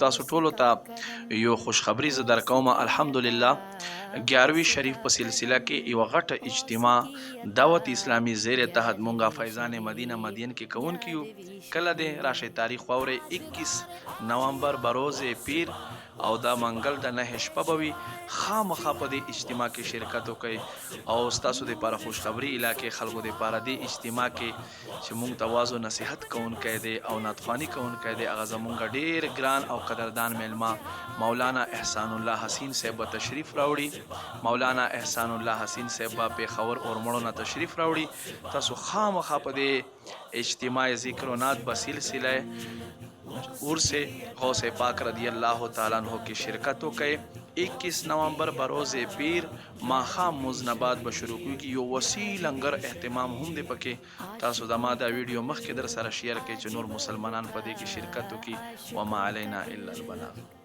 تاسو ټولو ته یو خوشخبری زه درکوم. الحمدلله 11وی شریف په سلسله کې یو غټه اجتماع دعوت اسلامی زیر تحت مونږه فیضان مدینه مدین کې کون کیو. کله دې راشه تاریخ واوري 21 نومبر بروز پیر او دا منګل د نه شپه بوي. خامخا په دې اجتماع کې شرکت وکړي او تاسو د لپاره خوشخبری علاقې خلکو د لپاره د اجتماع کې چې مونږ تواضع نصيحت کوونکی دی او ناتخوانی کوونکی دی هغه زمونږ ډیر ګران او قدردان میلمه مولانا احسان الله حسین صاحب تشریف راوړي. مولانا احسان الله حسین صاحب په خبر اور مړو نه تشریف راوړي. تاسو خامخا په دې اجتماع ذکر و نات په سلسله عرس غوث پاک رضی اللہ تعالیٰ عنہ کی شرکت وکړي. 21 نومبر بروز پیر ماخام مزنبات به شروع کیږي. یو وسیع لنګر اهتمام هم دی پکې. تاسو د ما دا ویډیو مخکې در سره شیر کړئ چې نور مسلمانان په دې کې شرکت وکړي. وما علینا الا البلاغ.